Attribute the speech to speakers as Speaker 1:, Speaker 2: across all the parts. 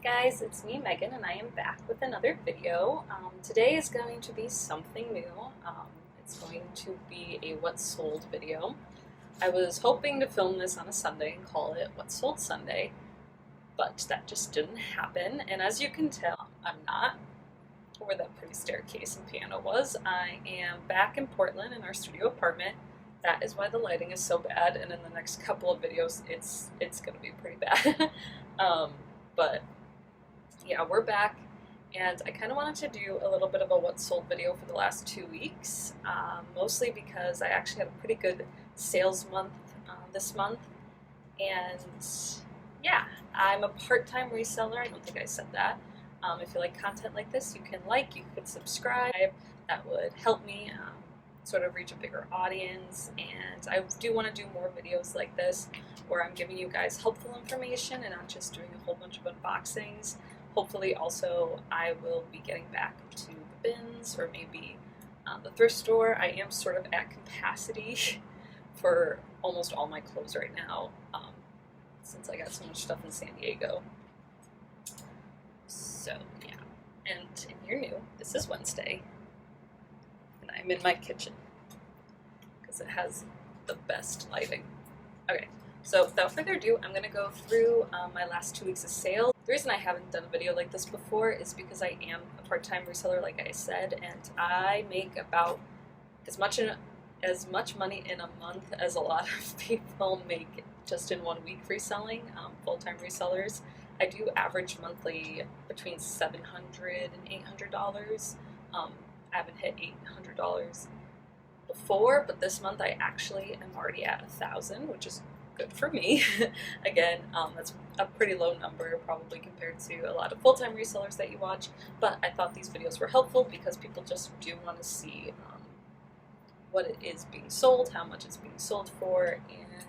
Speaker 1: Guys, it's me Megan and I am back with another video. Today is going to be something new. It's going to be a what sold video. I was hoping to film this on a Sunday and call it What Sold Sunday, but that just didn't happen, and as you can tell, I'm not where that pretty staircase and piano was. I am back in Portland in our studio apartment. That is why the lighting is so bad, and in the next couple of videos it's going to be pretty bad. But yeah, we're back, and I kind of wanted to do a little bit of a what sold video for the last 2 weeks, mostly because I actually had a pretty good sales month this month, and yeah, I'm a part-time reseller. I don't think I said that. If you like content like this, you could subscribe. That would help me sort of reach a bigger audience, and I do want to do more videos like this where I'm giving you guys helpful information and not just doing a whole bunch of unboxings. Hopefully also I will be getting back to the bins or maybe the thrift store. I am sort of at capacity for almost all my clothes right now, since I got so much stuff in San Diego. So yeah, and if you're new, this is Wednesday, and I'm in my kitchen because it has the best lighting. Okay, so without further ado, I'm going to go through my last 2 weeks of sales. The reason I haven't done a video like this before is because I am a part-time reseller, like I said, and I make about as much money in a month as a lot of people make just in 1 week reselling, full-time resellers. I do average monthly between $700 and $800. I haven't hit $800 before, but this month I actually am already at $1,000, which is good for me. Again, that's a pretty low number probably compared to a lot of full-time resellers that you watch, but I thought these videos were helpful because people just do want to see what it is being sold, how much it's being sold for, and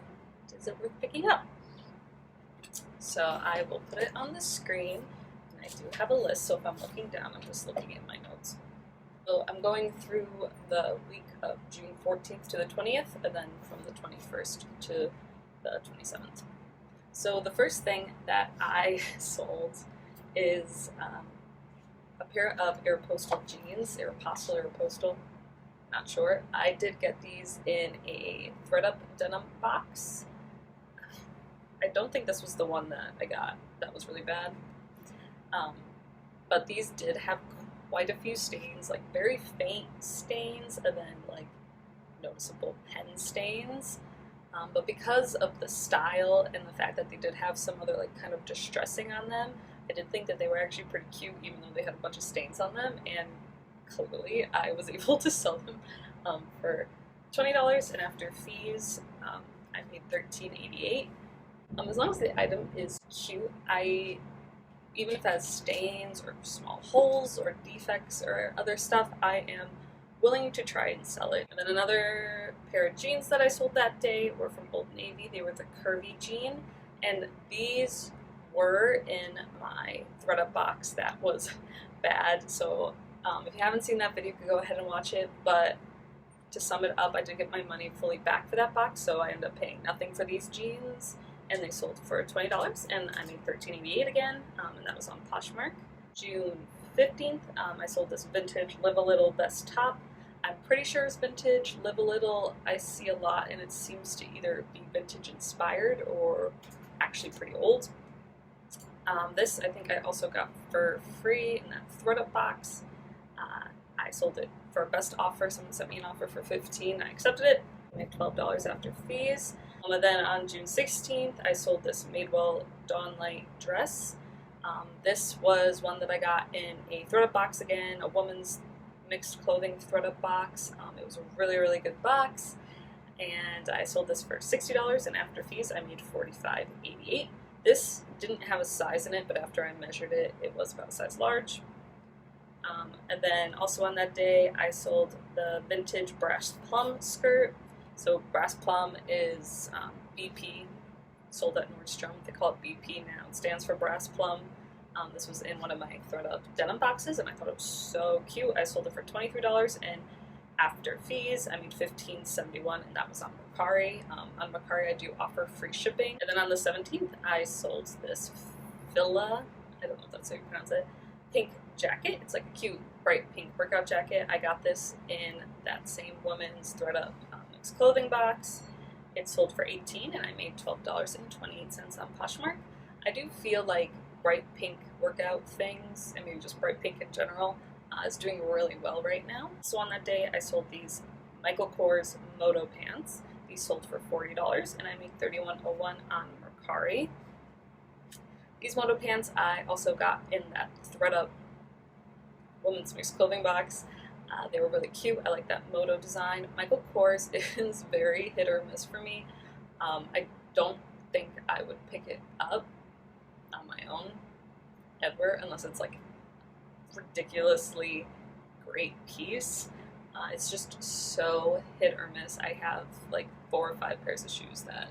Speaker 1: is it worth picking up? So I will put it on the screen, and I do have a list, so if I'm looking down, I'm just looking at my notes. So I'm going through the week of June 14th to the 20th, and then from the 21st to the 27th. So the first thing that I sold is a pair of Aeropostale jeans, Aeropostale, not sure. I did get these in a thread-up denim box. I don't think this was the one that I got that was really bad, but these did have quite a few stains, like very faint stains, and then like noticeable pen stains. But because of the style and the fact that they did have some other like kind of distressing on them, I did think that they were actually pretty cute, even though they had a bunch of stains on them. And clearly, I was able to sell them for $20, and after fees, I paid $13.88. As long as the item is cute, even if it has stains or small holes or defects or other stuff, I am willing to try and sell it. And then another pair of jeans that I sold that day were from Old Navy. They were the curvy jean, and these were in my thread-up box that was bad. So if you haven't seen that video, you can go ahead and watch it. But to sum it up, I did get my money fully back for that box, so I ended up paying nothing for these jeans, and they sold for $20, and I made $13.88 again, and that was on Poshmark. June 15th, I sold this vintage Live a Little vest top. I'm pretty sure it's vintage. Live a Little I see a lot, and it seems to either be vintage inspired or actually pretty old. This I think I also got for free in that thread-up box. I sold it for a best offer. Someone sent me an offer for $15. I accepted it. I made $12 after fees. And then on June 16th, I sold this Madewell Dawn Light dress. This was one that I got in a thread-up box again, a woman's mixed clothing thread-up box. It was a really, really good box, and I sold this for $60, and after fees, I made $45.88. This didn't have a size in it, but after I measured it, it was about a size large. And then also on that day, I sold the vintage Brass Plum skirt. So Brass Plum is BP, sold at Nordstrom. They call it BP now. It stands for Brass Plum. This was in one of my thread-up denim boxes, and I thought it was so cute. I sold it for $23, and after fees, I made $15.71, and that was on Mercari. On Mercari, I do offer free shipping. And then on the 17th, I sold this Fila, I don't know if that's how you pronounce it, pink jacket. It's like a cute, bright pink workout jacket. I got this in that same woman's ThredUp mixed clothing box. It sold for $18 and I made $12.28 on Poshmark. I do feel like bright pink workout things, and maybe just bright pink in general, is doing really well right now. So on that day, I sold these Michael Kors Moto pants. These sold for $40 and I made $31.01 on Mercari. These Moto pants I also got in that ThredUp women's mixed clothing box. They were really cute. I like that Moto design. Michael Kors is very hit or miss for me. I don't think I would pick it up on my own ever unless it's like ridiculously great piece. It's just so hit or miss. I have like 4 or 5 pairs of shoes that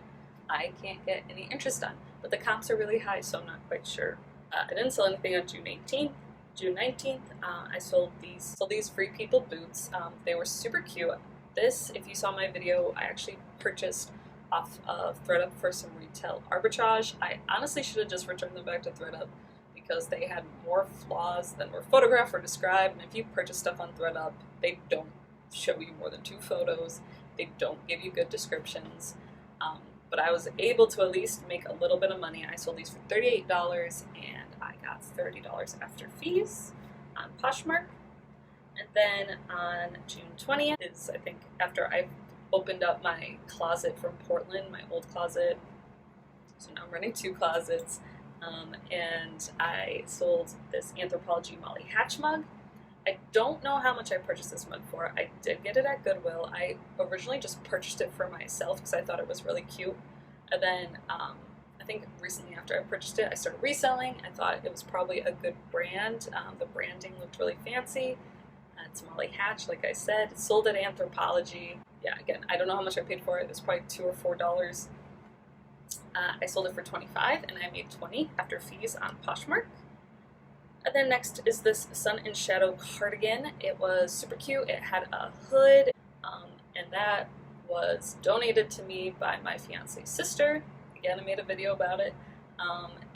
Speaker 1: I can't get any interest on, but the comps are really high, so I'm not quite sure. I didn't sell anything on June 18th. June 19th, I sold these Free People boots. They were super cute. This, if you saw my video, I actually purchased off of ThredUp for some retail arbitrage. I honestly should have just returned them back to ThredUp because they had more flaws than were photographed or described, and if you purchase stuff on ThredUp, they don't show you more than 2 photos. They don't give you good descriptions. But I was able to at least make a little bit of money. I sold these for $38 and I got $30 after fees on Poshmark. And then on June 20th is, I think, after I opened up my closet from Portland, my old closet. So now I'm running 2 closets. And I sold this Anthropology Molly Hatch mug. I don't know how much I purchased this mug for. I did get it at Goodwill. I originally just purchased it for myself because I thought it was really cute. And then I think recently after I purchased it, I started reselling. I thought it was probably a good brand. The branding looked really fancy. It's Molly Hatch, like I said. It's sold at Anthropology. Yeah, again, I don't know how much I paid for it. It was probably $2 or $4. I sold it for $25 and I made $20 after fees on Poshmark. And then next is this Sun and Shadow cardigan. It was super cute. It had a hood, and that was donated to me by my fiance's sister. Again, I made a video about it.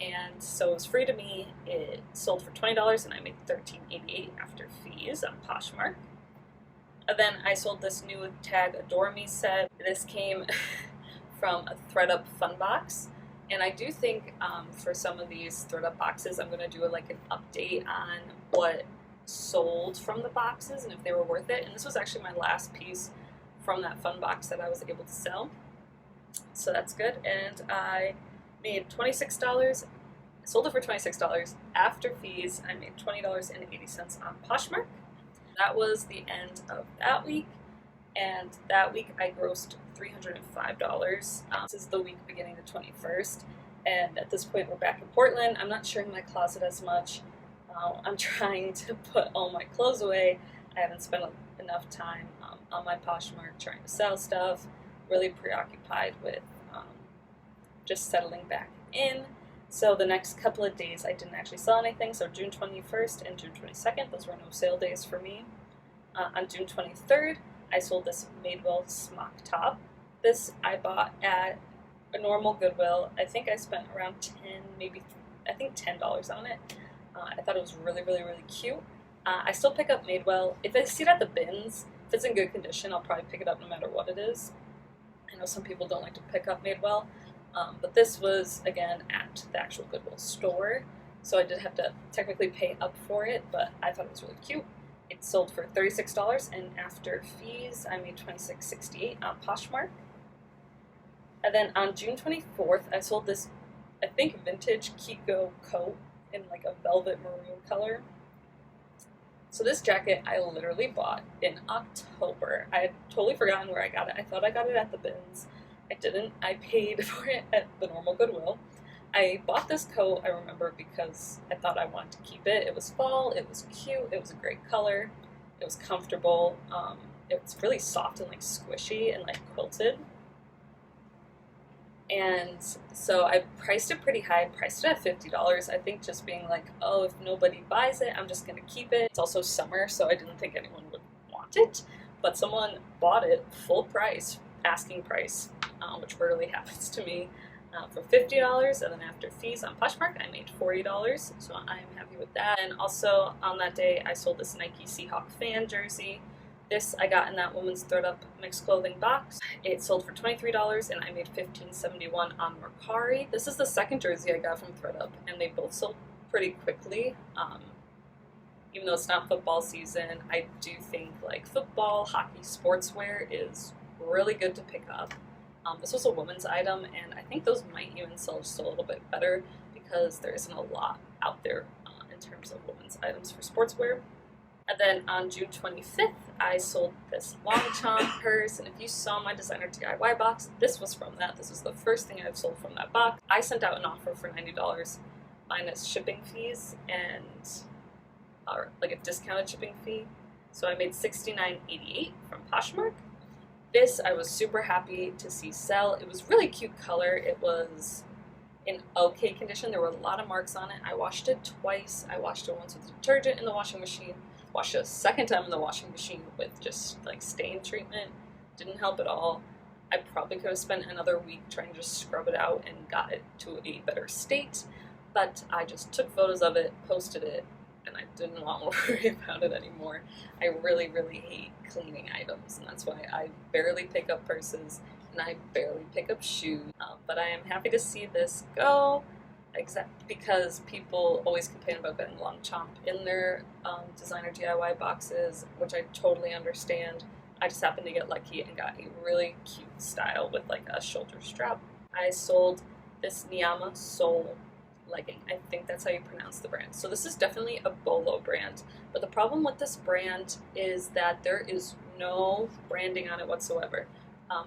Speaker 1: And so it was free to me. It sold for $20 and I made $13.88 after fees on Poshmark. And then I sold this new Tag Adore Me set. This came from a ThredUp fun box. And I do think for some of these ThredUp boxes, I'm going to do like an update on what sold from the boxes and if they were worth it. And this was actually my last piece from that fun box that I was able to sell. So that's good. And I made $26. I sold it for $26. After fees, I made $20.80 on Poshmark. That was the end of that week. And that week I grossed $305. This is the week beginning the 21st. And at this point we're back in Portland. I'm not sharing my closet as much. I'm trying to put all my clothes away. I haven't spent enough time on my Poshmark trying to sell stuff. Really preoccupied with just settling back in. So the next couple of days I didn't actually sell anything. So June 21st and June 22nd, those were no sale days for me. On June 23rd, I sold this Madewell smock top. This I bought at a normal Goodwill. I think I spent around $10 on it. I thought it was really, really, really cute. I still pick up Madewell. If I see it at the bins, if it's in good condition, I'll probably pick it up no matter what it is. I know some people don't like to pick up Madewell, but this was, again, at the actual Goodwill store. So I did have to technically pay up for it, but I thought it was really cute. It sold for $36, and after fees, I made $26.68 on Poshmark. And then on June 24th, I sold this, I think, vintage Kiko coat in like a velvet maroon color. So this jacket I literally bought in October. I had totally forgotten where I got it. I thought I got it at the bins. I didn't. I paid for it at the normal Goodwill. I bought this coat, I remember, because I thought I wanted to keep it. It was fall, it was cute, it was a great color, it was comfortable, it's really soft and like squishy and like quilted. And so I priced it pretty high, priced it at $50, I think, just being like, oh, if nobody buys it, I'm just going to keep it. It's also summer, so I didn't think anyone would want it, but someone bought it full price, asking price, which rarely happens to me. for $50, and then after fees on Poshmark, I made $40, so I'm happy with that. And also on that day, I sold this Nike Seahawk fan jersey. This I got in that Women's ThredUp mixed clothing box. It sold for $23, and I made $15.71 on Mercari. This is the second jersey I got from ThredUp, and they both sold pretty quickly. Even though it's not football season, I do think like football, hockey, sportswear is really good to pick up. This was a women's item, and I think those might even sell just a little bit better because there isn't a lot out there in terms of women's items for sportswear. And then on June 25th, I sold this Longchamp purse, and if you saw my designer DIY box, this was from that. This is the first thing I've sold from that box. I sent out an offer for $90 minus shipping fees and like a discounted shipping fee, so I made $69.88 from Poshmark. This I was super happy to see sell. It was really cute color. It was in okay condition. There were a lot of marks on it. I washed it twice. I washed it once with detergent in the washing machine, washed it a second time in the washing machine with just like stain treatment. Didn't help at all. I probably could have spent another week trying to just scrub it out and got it to a better state, but I just took photos of it, posted it, and I didn't want to worry about it anymore. I really, really hate cleaning items, and that's why I barely pick up purses and I barely pick up shoes. But I am happy to see this go, except because people always complain about getting Longchamp in their designer DIY boxes, which I totally understand. I just happened to get lucky and got a really cute style with like a shoulder strap. I sold this NIYAMA sole legging. I think that's how you pronounce the brand. So this is definitely a bolo brand, but the problem with this brand is that there is no branding on it whatsoever.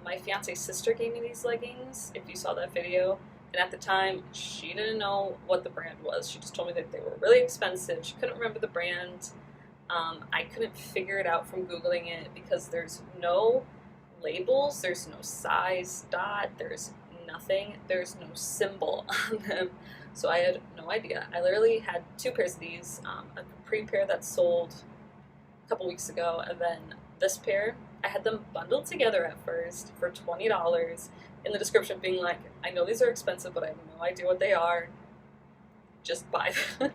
Speaker 1: My fiance's sister gave me these leggings, if you saw that video, and at the time she didn't know what the brand was. She just told me that they were really expensive. She couldn't remember the brand. I couldn't figure it out from Googling it because there's no labels, there's no size dot, there's nothing, there's no symbol on them. So I had no idea. I literally had two pairs of these, a capri pair that sold a couple weeks ago, and then this pair. I had them bundled together at first for $20, in the description being like, I know these are expensive, but I have no idea what they are. Just buy them,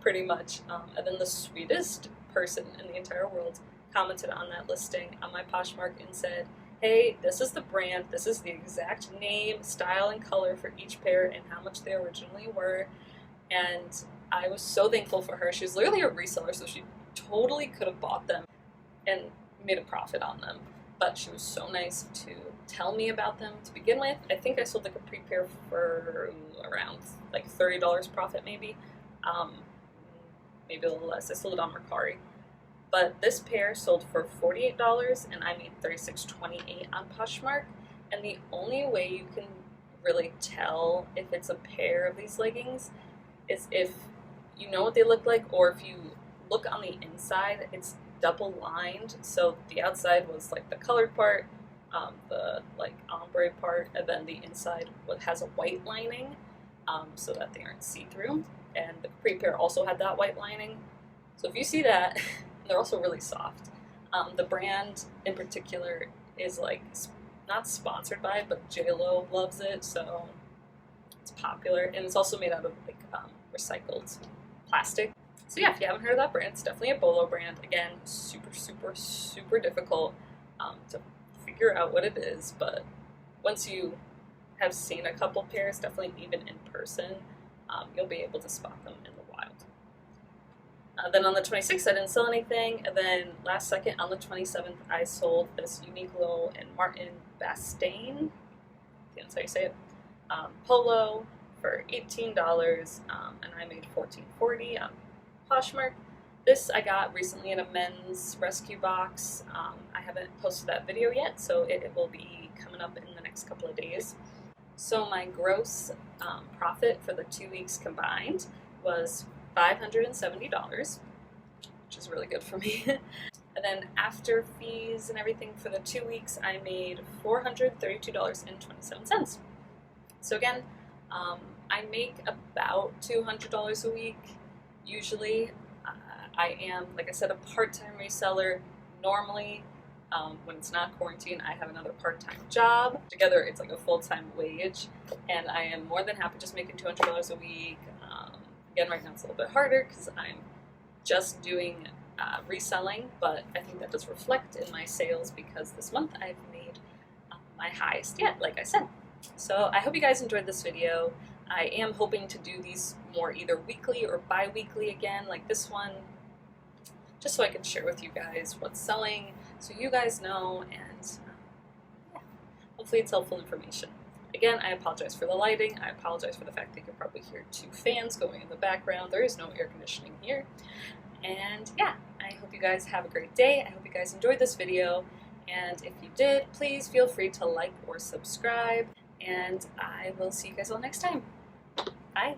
Speaker 1: pretty much. And then the sweetest person in the entire world commented on that listing on my Poshmark and said, hey, this is the brand, this is the exact name, style, and color for each pair and how much they originally were. And I was so thankful for her. She was literally a reseller, so she totally could have bought them and made a profit on them. But she was so nice to tell me about them to begin with. I think I sold the capri pair for around like $30 profit maybe. Maybe a little less. I sold it on Mercari. But this pair sold for $48 and I made $36.28 on Poshmark. And the only way you can really tell if it's a pair of these leggings is if you know what they look like, or if you look on the inside, it's double lined. So the outside was like the colored part, the like ombre part, and then the inside has a white lining so that they aren't see-through. And the capri pair also had that white lining. So if you see that, they're also really soft. The brand in particular is like not sponsored by it, but J-Lo loves it, so it's popular. And it's also made out of like recycled plastic. So yeah, if you haven't heard of that brand, it's definitely a bolo brand. Again, super, super, super difficult to figure out what it is, but once you have seen a couple pairs, definitely even in person, you'll be able to spot them in the wild. Then on the 26th, I didn't sell anything, and then last second, on the 27th, I sold this Uniqlo and Martin Bastain, I think that's how you say it, polo for $18, and I made $14.40 on Poshmark. This I got recently in a men's rescue box. I haven't posted that video yet, so it will be coming up in the next couple of days. So my gross profit for the 2 weeks combined was $570, which is really good for me. And then after fees and everything for the 2 weeks, I made $432.27. So again, I make about $200 a week. Usually, I am, like I said, a part-time reseller. Normally, When it's not quarantine, I have another part-time job. Together, it's like a full-time wage, and I am more than happy just making $200 a week. Again, right now it's a little bit harder because I'm just doing reselling, but I think that does reflect in my sales because this month I've made my highest yet, like I said. So I hope you guys enjoyed this video. I am hoping to do these more either weekly or bi-weekly again, like this one, just so I can share with you guys what's selling, so you guys know, and yeah, hopefully it's helpful information. Again, I apologize for the lighting. I apologize for the fact that you can probably hear 2 fans going in the background. There is no air conditioning here. And yeah, I hope you guys have a great day. I hope you guys enjoyed this video. And if you did, please feel free to like or subscribe. And I will see you guys all next time. Bye.